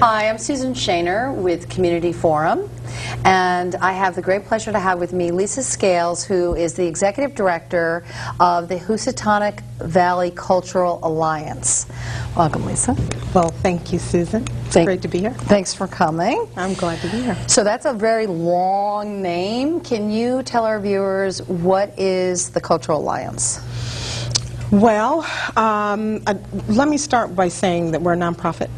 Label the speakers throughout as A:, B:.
A: Hi, I'm Susan Shaner with Community Forum, and I have the great pleasure to have with me Lisa Scales, who is the Executive Director of the Housatonic Valley Cultural Alliance. Welcome, Lisa.
B: Well, thank you, Susan. It's great to be here.
A: Thanks for coming.
B: I'm glad to be here.
A: So that's a very long name. Can you tell our viewers what is the Cultural Alliance?
B: Well, let me start by saying that we're a nonprofit.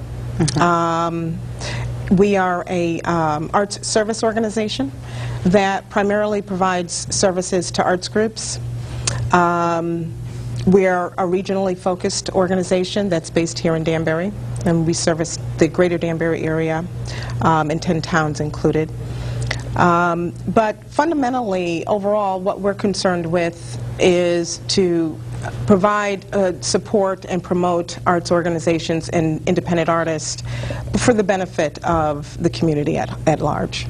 B: We are a arts service organization that primarily provides services to arts groups. We are a regionally focused organization that's based here in Danbury, and we service the greater Danbury area, and 10 towns included. But fundamentally, overall, what we're concerned with is to provide support and promote arts organizations and independent artists for the benefit of the community at large.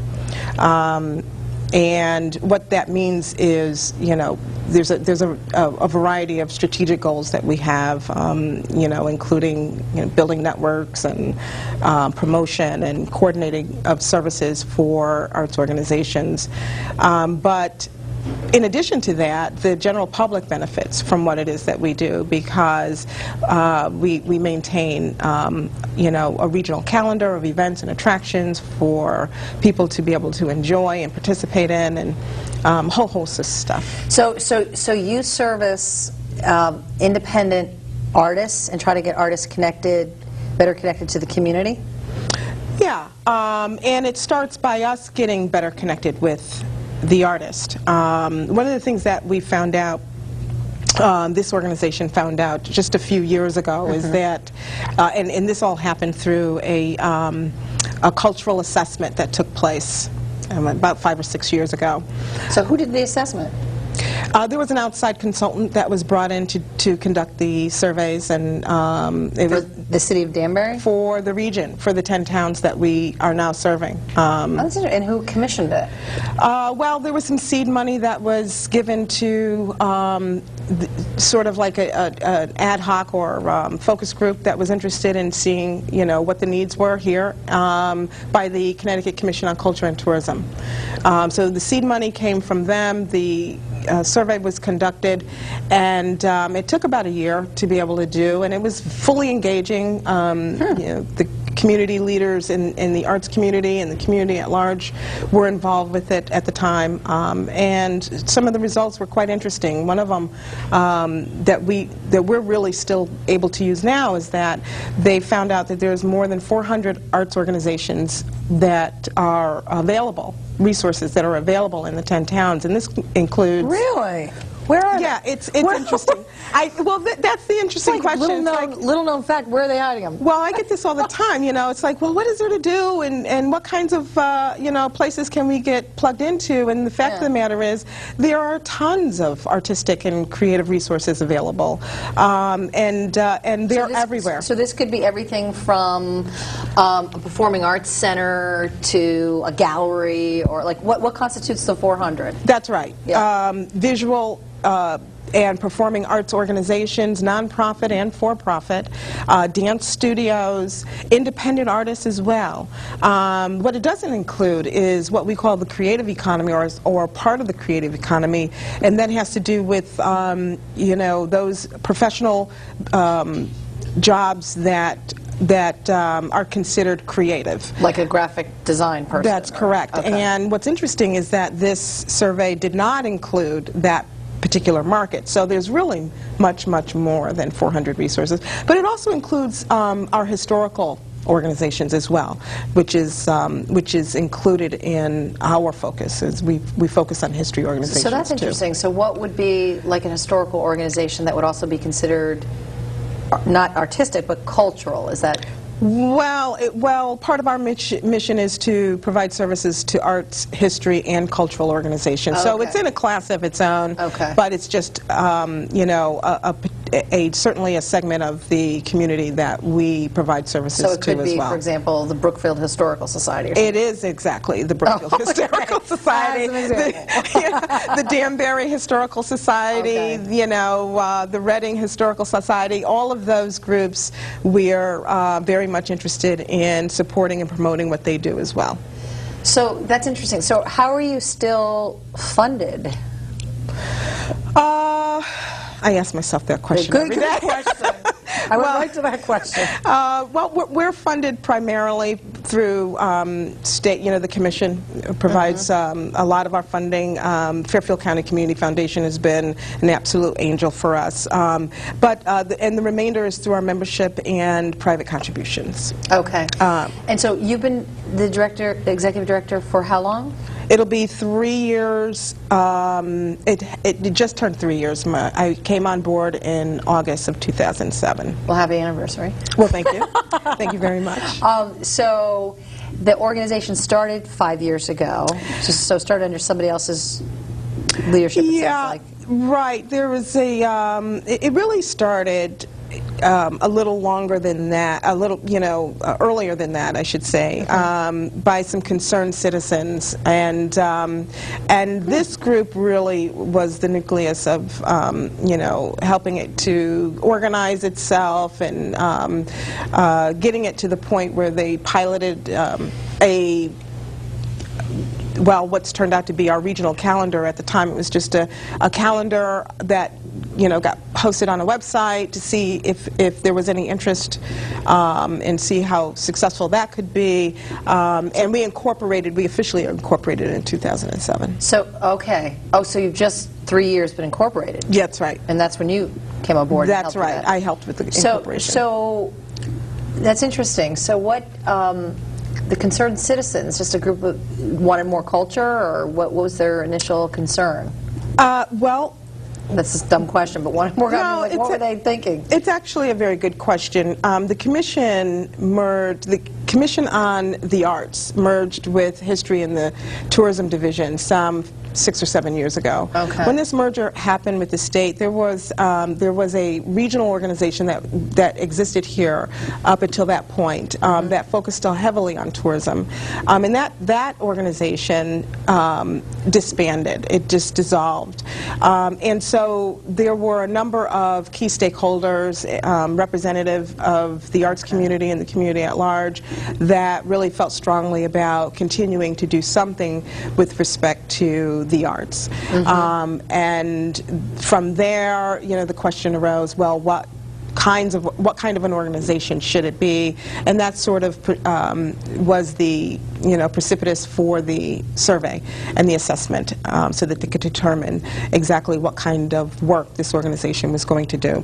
B: And what that means is, you know, there's a variety of strategic goals that we have, you know, including building networks and promotion and coordinating of services for arts organizations. But in addition to that, the general public benefits from what it is that we do, because we maintain, you know, a regional calendar of events and attractions for people to be able to enjoy and participate in, and a whole host of stuff.
A: So you service independent artists and try to get artists connected, better connected to the community? Yeah,
B: and it starts by us getting better connected with the artist. One of the things that we found out, this organization found out just a few years ago, is that, and this all happened through a cultural assessment that took place about 5 or 6 years ago.
A: So who did the assessment?
B: There was an outside consultant that was brought in to conduct the surveys, and it
A: For
B: was
A: the city of Danbury?
B: for the region, for the 10 towns that we are now serving.
A: And who commissioned it?
B: Well, there was some seed money that was given to sort of like an ad hoc or focus group that was interested in seeing, you know, what the needs were here, by the Connecticut Commission on Culture and Tourism. So the seed money came from them. The survey was conducted, and it took about a year to be able to do, and it was fully engaging. You know, the community leaders in the arts community and the community at large were involved with it at the time, and some of the results were quite interesting. One of them that we're really still able to use now is that they found out that there's more than 400 arts organizations that are available, resources that are available in the 10 towns, and this includes...
A: Really? Where are
B: Yeah,
A: they?
B: it's interesting. Well, that's the interesting question.
A: Little known fact, where are they hiding them?
B: Well, I get this all the time, you know. It's like, well, what is there to do, and what kinds of, you know, places can we get plugged into? And the fact of the matter is, there are tons of artistic and creative resources available, and they're everywhere.
A: So this could be everything from a performing arts center to a gallery, or like what constitutes the 400?
B: That's right.
A: Yeah.
B: Visual and performing arts organizations, nonprofit and for-profit, dance studios, independent artists as well. What it doesn't include is what we call the creative economy, or part of the creative economy, and that has to do with you know, those professional jobs that are considered creative.
A: Like a graphic design person?
B: That's correct.
A: Okay.
B: And what's interesting is that this survey did not include that particular market. So there's really much, much more than 400 resources. But it also includes our historical organizations as well, which is included in our focus. As we focus on history organizations.
A: So that's interesting. So what would be like an historical organization that would also be considered not artistic but cultural? Is that?
B: Well, part of our mission is to provide services to arts, history, and cultural organizations. So it's in a class of its own, but it's just, you know, certainly a segment of the community that we provide services to as well.
A: So it could be, for example, the Brookfield Historical Society. Or
B: it is exactly the Brookfield Historical Society, the Danbury Historical Society, you know, the Reading Historical Society. All of those groups, we are very much interested in supporting and promoting what they do as well.
A: So that's interesting. So how are you still funded?
B: I ask myself that question every day.
A: Good question. I went right to that question.
B: Well, we're funded primarily through state, you know, the commission provides a lot of our funding. Fairfield County Community Foundation has been an absolute angel for us. And the remainder is through our membership and private contributions.
A: Okay. And so you've been the executive director for how long?
B: It'll be 3 years. It just turned 3 years. I came on board in August of 2007.
A: Well, happy anniversary.
B: Well, thank you. Thank you very much.
A: So the organization started 5 years ago. So started under somebody else's leadership, it sounds like.
B: Right. There was it really started a little longer than that, a little, you know, earlier than that, I should say, by some concerned citizens, and this group really was the nucleus of, you know, helping it to organize itself and getting it to the point where they piloted what's turned out to be our regional calendar. At the time, it was just a calendar that, you know, got posted on a website to see if there was any interest and see how successful that could be. And we officially incorporated it in 2007.
A: So, okay. Oh, so you've just 3 years been incorporated.
B: Yeah, that's right.
A: And that's when you came aboard.
B: That's right. I helped with the incorporation.
A: So that's interesting. So what, the concerned citizens, just a group of wanted more culture, or what was their initial concern?
B: Well,
A: that's a dumb question, but wanted more.
B: No,
A: like, what were they thinking?
B: It's actually a very good question. The commission merged. The Commission on the Arts merged with History and the Tourism Division some 6 or 7 years ago.
A: Okay.
B: When this merger happened with the state, there was a regional organization that existed here up until that point that focused heavily on tourism, and that organization disbanded. It just dissolved, and so there were a number of key stakeholders, representative of the arts community and the community at large, that really felt strongly about continuing to do something with respect to the arts. And from there, you know, the question arose, well, what kind of an organization should it be? And that sort of was the, you know, precipitous for the survey and the assessment, so that they could determine exactly what kind of work this organization was going to do.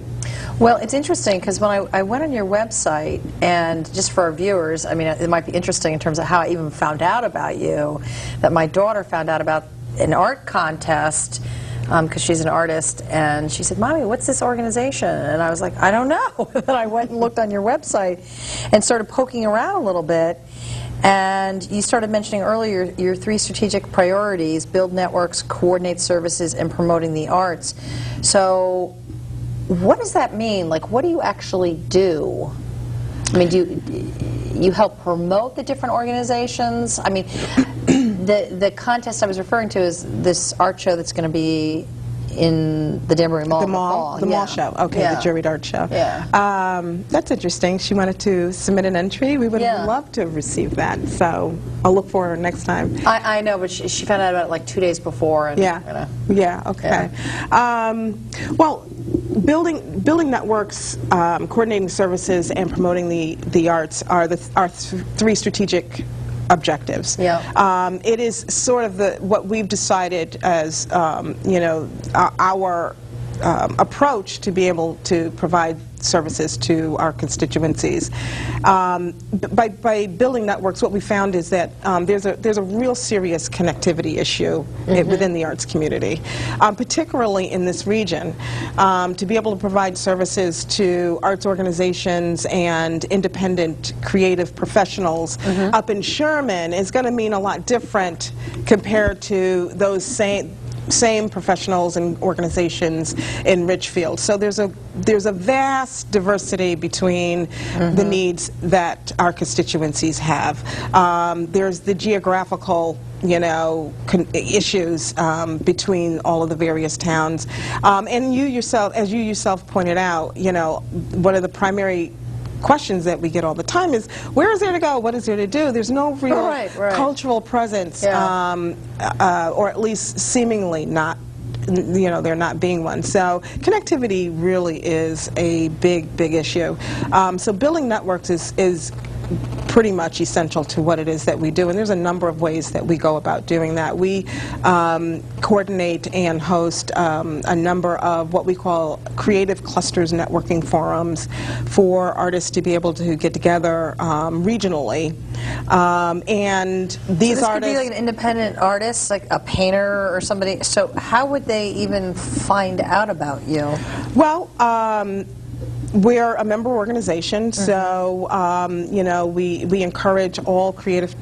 A: Well, it's interesting because when I went on your website, and just for our viewers, I mean, it might be interesting in terms of how I even found out about you, that my daughter found out about an art contest, because she's an artist, and she said, "Mommy, what's this organization?" And I was like, "I don't know." And I went and looked on your website and started poking around a little bit, and you started mentioning earlier your 3 strategic priorities: build networks, coordinate services, and promoting the arts. So what does that mean? Like, what do you actually do? I mean, do you help promote the different organizations? I mean, the contest I was referring to is this art show that's going to be in the Danbury Mall.
B: The mall show. Okay, the juried art show.
A: Yeah.
B: That's interesting. She wanted to submit an entry. We would have loved to have received that. So I'll look for her next time.
A: I know, but she found out about it like 2 days before. And,
B: yeah.
A: You know.
B: Yeah. Okay. Yeah. Well, building networks, coordinating services, and promoting the arts are our 3 strategic objectives.
A: Yeah.
B: It is sort of what we've decided as you know, our approach to be able to provide services to our constituencies. By building networks, what we found is that there's a real serious connectivity issue within the arts community, particularly in this region. To be able to provide services to arts organizations and independent creative professionals up in Sherman is going to mean a lot different compared to those same professionals and organizations in Richfield. So there's a vast diversity between the needs that our constituencies have. There's the geographical, you know, issues between all of the various towns. And you yourself, as you yourself pointed out, you know, one of the primary questions that we get all the time is, where is there to go? What is there to do? There's no real cultural presence, or at least seemingly not, you know, there not being one. So connectivity really is a big issue. So building networks is pretty much essential to what it is that we do, and there's a number of ways that we go about doing that. We coordinate and host a number of what we call creative clusters networking forums for artists to be able to get together regionally, and these
A: this
B: artists
A: could be like an independent artist, like a painter or somebody. So how would they even find out about you?
B: Well, we're a member organization, so you know, we encourage all creative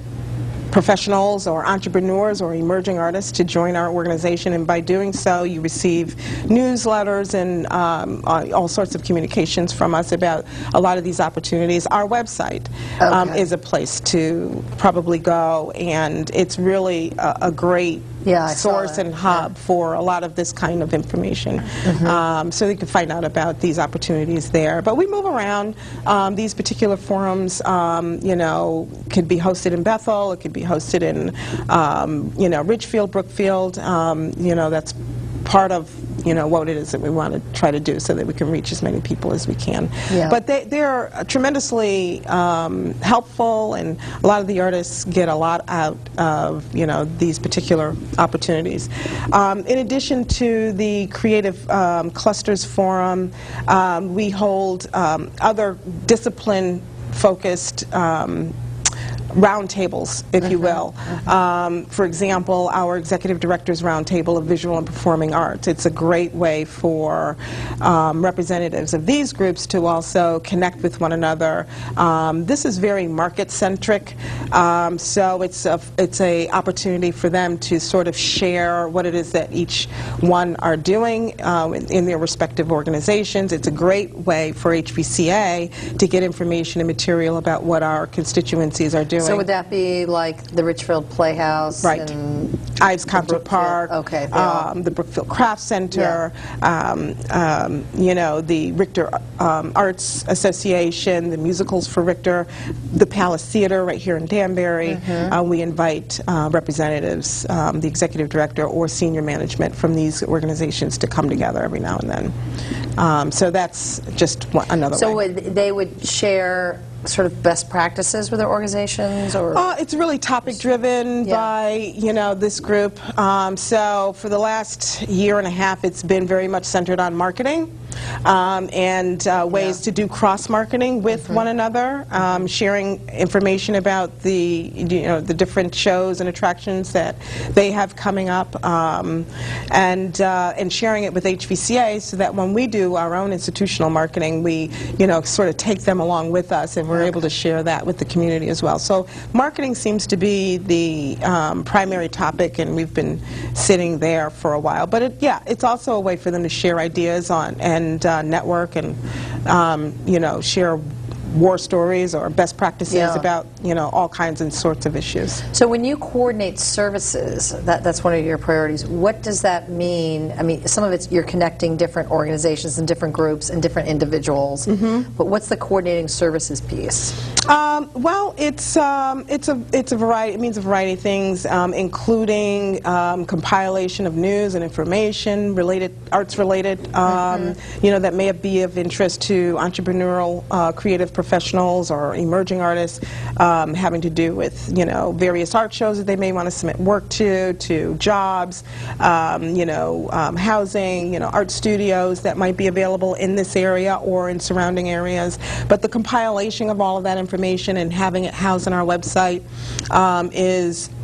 B: professionals or entrepreneurs or emerging artists to join our organization, and by doing so you receive newsletters and all sorts of communications from us about a lot of these opportunities. Our website is a place to probably go, and it's really a great source and hub for a lot of this kind of information. So you can find out about these opportunities there. But we move around. These particular forums, you know, could be hosted in Bethel, it could be hosted in, you know, Richfield, Brookfield. You know, that's part of, you know, what it is that we want to try to do so that we can reach as many people as we can. But they're tremendously helpful, and a lot of the artists get a lot out of, you know, these particular opportunities. In addition to the Creative Clusters Forum, we hold other discipline-focused roundtables, if you will. For example, our Executive Directors Roundtable of Visual and Performing Arts. It's a great way for representatives of these groups to also connect with one another. This is very market-centric, so it's a opportunity for them to sort of share what it is that each one are doing in their respective organizations. It's a great way for HVCA to get information and material about what our constituencies are doing.
A: So would that be like the Richfield Playhouse?
B: Right.
A: And
B: Ives Concert Park,
A: the
B: Brookfield Craft Center, you know, the Richter Arts Association, the Musicals for Richter, the Palace Theater right here in Danbury. We invite representatives, the executive director or senior management from these organizations to come together every now and then. So that's just another way.
A: So they would share sort of best practices with their organizations, or?
B: It's really topic driven by, you know, this group. So for the last year and a half, it's been very much centered on marketing and ways to do cross marketing with one another, sharing information about the, you know, the different shows and attractions that they have coming up, and sharing it with HVCA so that when we do our own institutional marketing, we, you know, sort of take them along with us, and we're able to share that with the community as well. So marketing seems to be the primary topic, and we've been sitting there for a while. But it's also a way for them to share ideas and network and you know, share war stories or best practices about, you know, all kinds and sorts of issues.
A: So when you coordinate services, that's one of your priorities. What does that mean? I mean, some of it's you're connecting different organizations and different groups and different individuals. But what's the coordinating services piece?
B: Well, it's a variety. It means a variety of things, including compilation of news and information related, arts related, you know, that may be of interest to entrepreneurial, creative professionals or emerging artists, having to do with, you know, various art shows that they may want to submit work to jobs, you know, housing, you know, art studios that might be available in this area or in surrounding areas. But the compilation of all of that information and having it housed on our website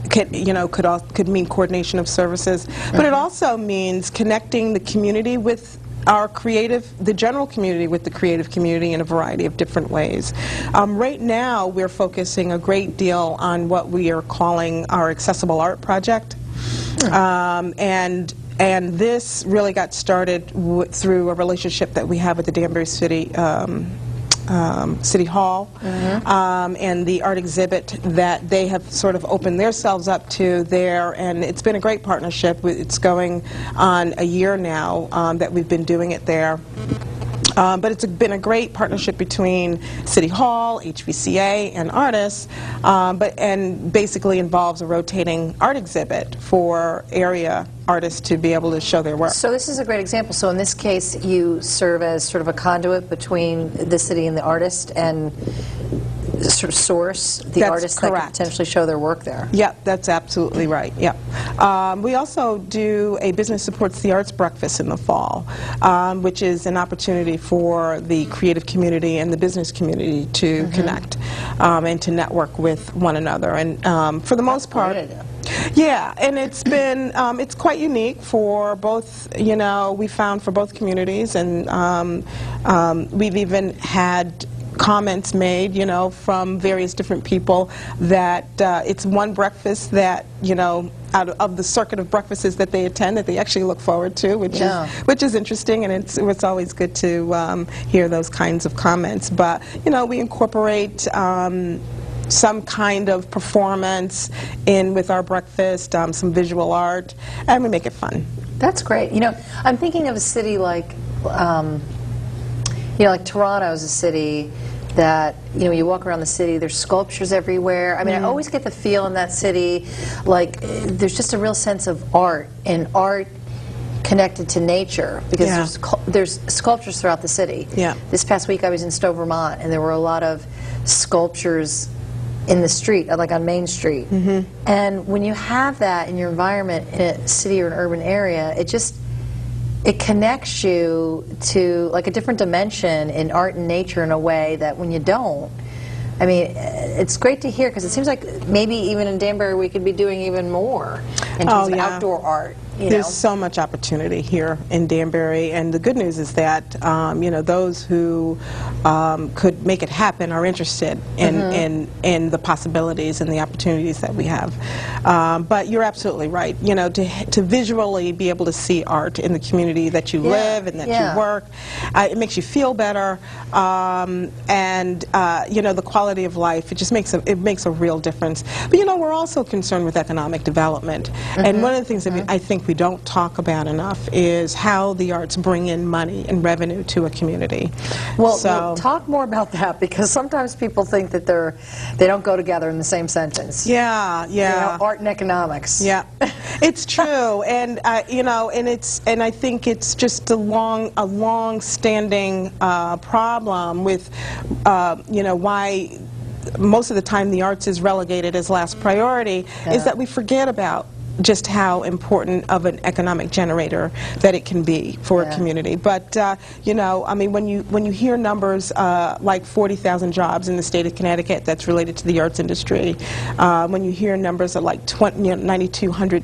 B: could mean coordination of services, but it also means connecting the community with the general community with the creative community in a variety of different ways. Right now, we're focusing a great deal on what we are calling our Accessible Art Project. And And this really got started through a relationship that we have with the Danbury City City Hall, and the art exhibit that they have sort of opened themselves up to there, and it's been a great partnership. It's going on a year now that we've been doing it there. But it's been a great partnership between City Hall, HVCA, and artists, and basically involves a rotating art exhibit for area artists to be able to show their work.
A: So this is a great example. So in this case, you serve as sort of a conduit between the city and the artist, and sort of source the artists that can potentially show their work there.
B: Yep, that's absolutely right. Yep. We also do a Business Supports the Arts breakfast in the fall, which is an opportunity for the creative community and the business community to connect and to network with one another. And for the most part, yeah, and it's been it's quite unique for both. You know, we found for both communities, and we've even had comments made, you know, from various different people that it's one breakfast that, you know, out of the circuit of breakfasts that they attend, that they actually look forward to, which is interesting, and it's always good to hear those kinds of comments. But you know, we incorporate some kind of performance in with our breakfast, some visual art, and we make it fun.
A: That's great. You know, I'm thinking of a city like, you know, like Toronto is a city that, you know, you walk around the city, there's sculptures everywhere. I mean, I always get the feel in that city, like, there's just a real sense of art, and art connected to nature, because there's sculptures throughout the city. Yeah. This past week I was in Stowe, Vermont, and there were a lot of sculptures in the street, like on Main Street. And when you have that in your environment in a city or an urban area, it connects you to like a different dimension in art and nature in a way that when you don't, I mean, it's great to hear, because it seems like maybe even in Danbury we could be doing even more in terms of outdoor art.
B: There's so much opportunity here in Danbury, and the good news is that you know, those who could make it happen are interested in the possibilities and the opportunities that we have. But you're absolutely right. You know, to visually be able to see art in the community that you live and that you work, it makes you feel better, and you know, the quality of life. It just makes a real difference. But you know, we're also concerned with economic development, and one of the things that I think we don't talk about enough is how the arts bring in money and revenue to a community.
A: Well, talk more about that, because sometimes people think that they don't go together in the same sentence.
B: Yeah, yeah.
A: You know, art and economics.
B: Yeah, it's true, and you know, and I think it's just a long-standing problem with you know, why most of the time the arts is relegated as last priority, is that we forget about just how important of an economic generator that it can be for a community. But you know, I mean, when you hear numbers like 40,000 jobs in the state of Connecticut that's related to the arts industry, when you hear numbers of like 9,200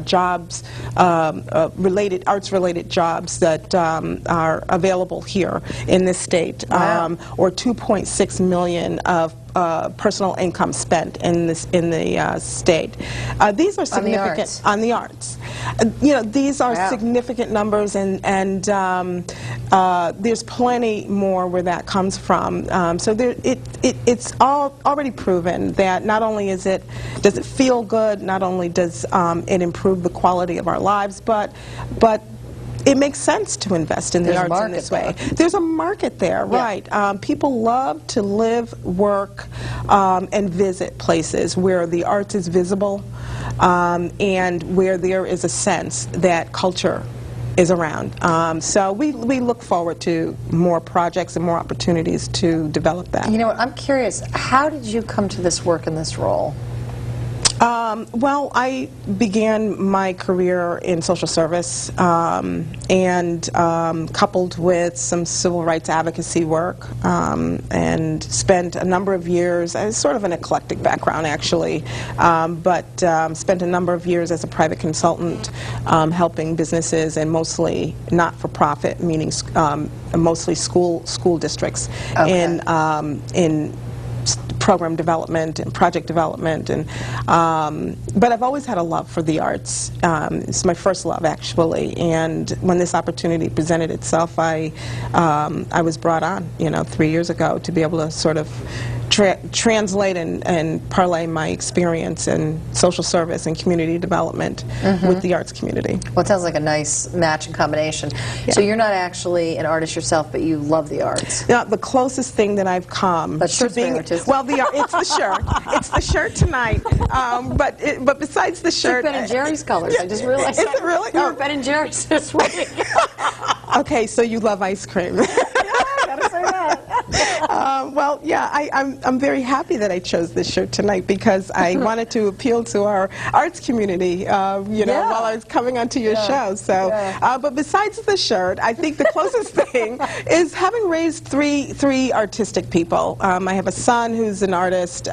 B: jobs, arts-related jobs that are available here in this state, or 2.6 million of personal income spent in the state. These are significant on the arts. You know, these are significant numbers, and there's plenty more where that comes from. So it's already proven that not only does it feel good, not only does it improve the quality of our lives, but it makes sense to invest in the arts in this way. There's a market there, right. People love to live, work, and visit places where the arts is visible, and where there is a sense that culture is around. So we look forward to more projects and more opportunities to develop that.
A: You know what, I'm curious, how did you come to this work in this role?
B: Well, I began my career in social service, and coupled with some civil rights advocacy work, and spent a number of years, sort of an eclectic background actually, but spent a number of years as a private consultant, helping businesses, and mostly not-for-profit, meaning mostly school districts, in program development and project development, and but I've always had a love for the arts. It's my first love, actually, and when this opportunity presented itself, I was brought on, 3 years ago to be able to sort of translate and parlay my experience in social service and community development with the arts community.
A: Well, it sounds like a nice match and combination.
B: Yeah.
A: So you're not actually an artist yourself, but you love the arts.
B: Yeah, the closest thing that I've come to being, well, it's the shirt. It's the shirt tonight. But besides the shirt,
A: it's like Ben and Jerry's colors. I just realized.
B: Is it really?
A: We were Ben and Jerry's this week.
B: Okay, so you love ice cream.
A: Yeah, I gotta say that.
B: Well, yeah, I'm very happy that I chose this shirt tonight because I wanted to appeal to our arts community, while I was coming onto your show. So, but besides the shirt, I think the closest thing is having raised three artistic people. I have a son who's an artist /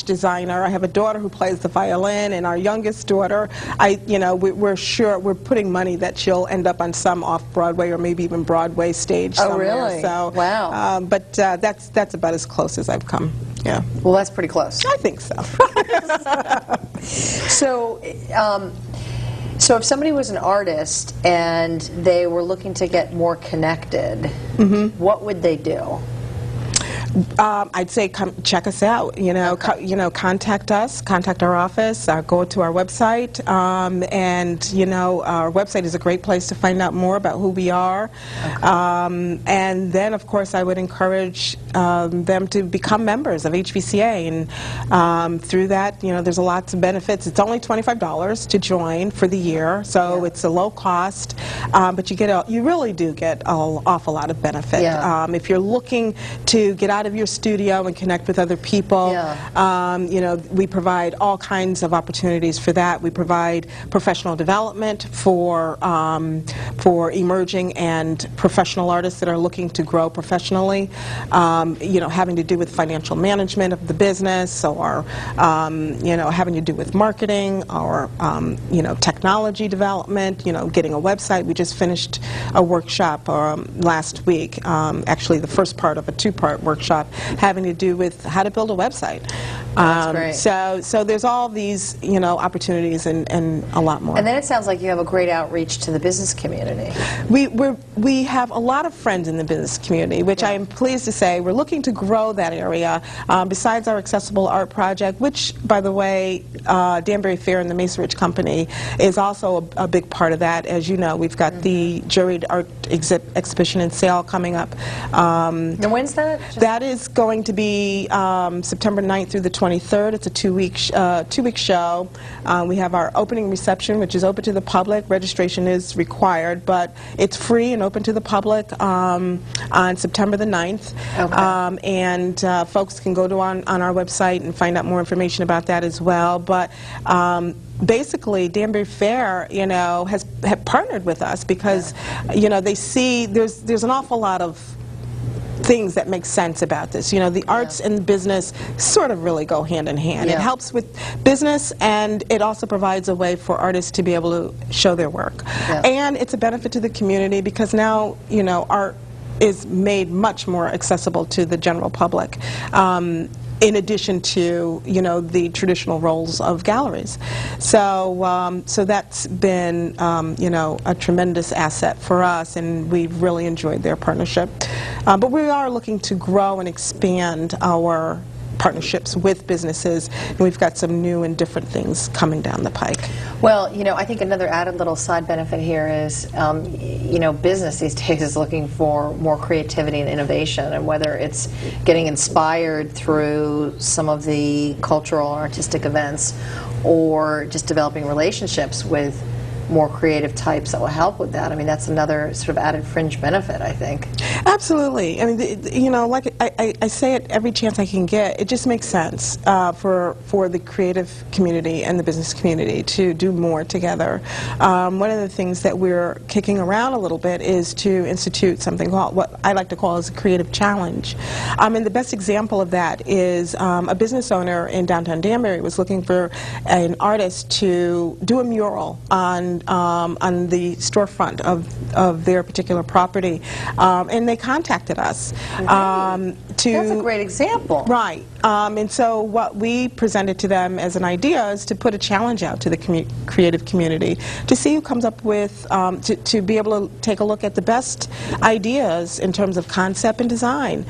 B: designer. I have a daughter who plays the violin, and our youngest daughter, we're putting money that she'll end up on some off-Broadway or maybe even Broadway stage somewhere.
A: Oh, really?
B: So,
A: wow.
B: But that's about as close as I've come. Yeah.
A: Well, that's pretty close.
B: I think so.
A: So if somebody was an artist and they were looking to get more connected, what would they do?
B: I'd say come check us out. Contact us, contact our office, go to our website, and our website is a great place to find out more about who we are. Okay. And then, of course, I would encourage them to become members of HVCA, and through that, there's lots of benefits. It's only $25 to join for the year, so it's a low cost, but you really do get an awful lot of benefit. Yeah. If you're looking to get out of your studio and connect with other people. We provide all kinds of opportunities for that. We provide professional development for emerging and professional artists that are looking to grow professionally. Having to do with financial management of the business, or having to do with marketing, or technology development. Getting a website. We just finished a workshop last week. Actually, the first part of a two-part workshop having to do with how to build a website.
A: That's great.
B: So there's all these opportunities and a lot more.
A: And then it sounds like you have a great outreach to the business community.
B: We have a lot of friends in the business community, which I am pleased to say we're looking to grow that area. Besides our accessible art project, which, by the way, Danbury Fair and the Mesa Ridge Company is also a big part of that. As you know, we've got the juried art exhibition and sale coming up.
A: And when's that?
B: That is going to be September 9th through the 23rd. It's a two-week show. We have our opening reception, which is open to the public. Registration is required, but it's free and open to the public on September the 9th. Okay. And folks can go on our website and find out more information about that as well. But basically, Danbury Fair, have partnered with us because, they see there's an awful lot of things that make sense about this. The arts and business sort of really go hand in hand. It helps with business, and it also provides a way for artists to be able to show their work. And it's a benefit to the community because now, art is made much more accessible to the general public. In addition to the traditional roles of galleries, so that's been a tremendous asset for us, and we've really enjoyed their partnership. But we are looking to grow and expand our partnerships with businesses, and we've got some new and different things coming down the pike.
A: Well, I think another added little side benefit here is, business these days is looking for more creativity and innovation, and whether it's getting inspired through some of the cultural or artistic events, or just developing relationships with more creative types that will help with that. I mean, that's another sort of added fringe benefit, I think.
B: Absolutely. I mean, like I say it every chance I can get, it just makes sense for the creative community and the business community to do more together. One of the things that we're kicking around a little bit is to institute something called, what I like to call, as a creative challenge. And the best example of that is a business owner in downtown Danbury was looking for an artist to do a mural on on the storefront of their particular property, and they contacted us
A: That's a great example.
B: Right. And so what we presented to them as an idea is to put a challenge out to the creative community to see who comes up with, to be able to take a look at the best ideas in terms of concept and design,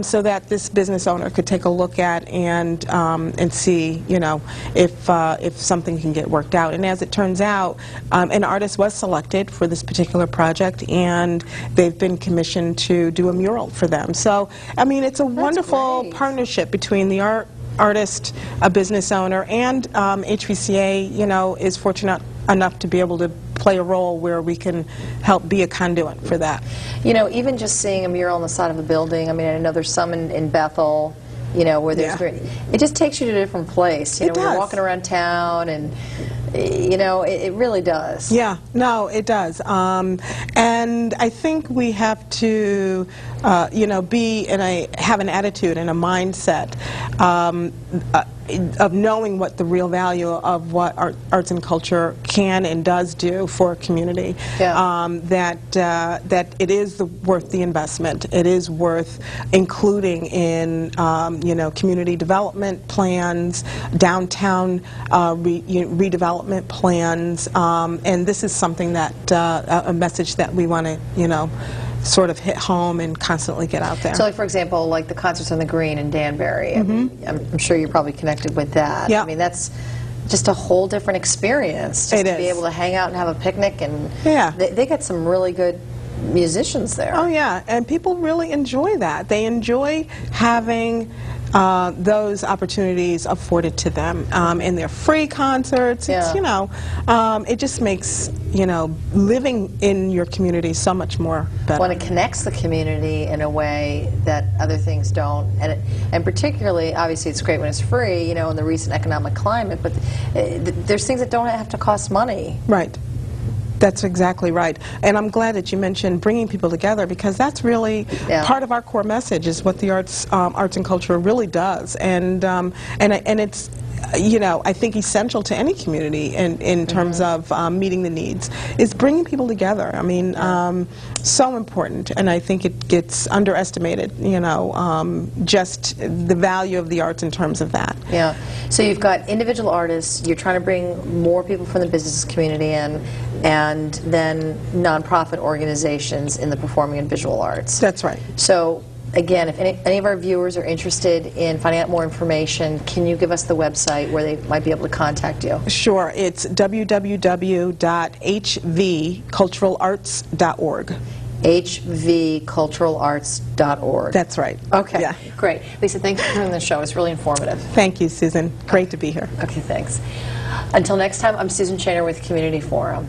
B: so that this business owner could take a look at and see, you know, if something can get worked out. And as it turns out, an artist was selected for this particular project, and they've been commissioned to do a mural for them. So, I mean, it's a wonderful partnership between the artist, a business owner, and HVCA, you know, is fortunate enough to be able to play a role where we can help be a conduit for that.
A: You know, even just seeing a mural on the side of a building, I mean, I know there's some in Bethel, you know, where there's, it just takes you to a different place. You know, when you're walking around town, and you know, it really does.
B: Yeah, no, it does. And I think we have to, you know, have an attitude and a mindset of knowing what the real value of what arts and culture can and does do for a community. That it is worth the investment. It is worth including in you know, community development plans, downtown redevelopment plans, and this is something that a message that we want to, you know, sort of hit home and constantly get out there.
A: So, like, for example, like the concerts on the Green in Danbury, I mean, I'm sure you're probably connected with that.
B: Yeah.
A: I mean, that's just a whole different experience, just to be able to hang out and have a picnic, and they get some really good musicians there.
B: Oh yeah, and people really enjoy that. They enjoy having those opportunities afforded to them, and they're free concerts. It's, you know, it just makes, you know, living in your community so much more better.
A: Well, it connects the community in a way that other things don't, and particularly, obviously, it's great when it's free, you know, in the recent economic climate. But there's things that don't have to cost money.
B: Right. That's exactly right. And I'm glad that you mentioned bringing people together, because that's really part of our core message, is what the arts and culture really does. And it's, you know, I think essential to any community in terms of meeting the needs, is bringing people together. I mean, so important, and I think it gets underestimated, you know, just the value of the arts in terms of that.
A: Yeah. So you've got individual artists, you're trying to bring more people from the business community in, and then nonprofit organizations in the performing and visual arts.
B: That's right.
A: So, again, if any of our viewers are interested in finding out more information, can you give us the website where they might be able to contact you?
B: Sure. It's www.hvculturalarts.org.
A: hvculturalarts.org.
B: That's right.
A: Okay.
B: Yeah.
A: Great. Lisa, thanks for doing the show. It's really informative.
B: Thank you, Susan. Great to be here.
A: Okay, thanks. Until next time, I'm Susan Shaner with Community Forum.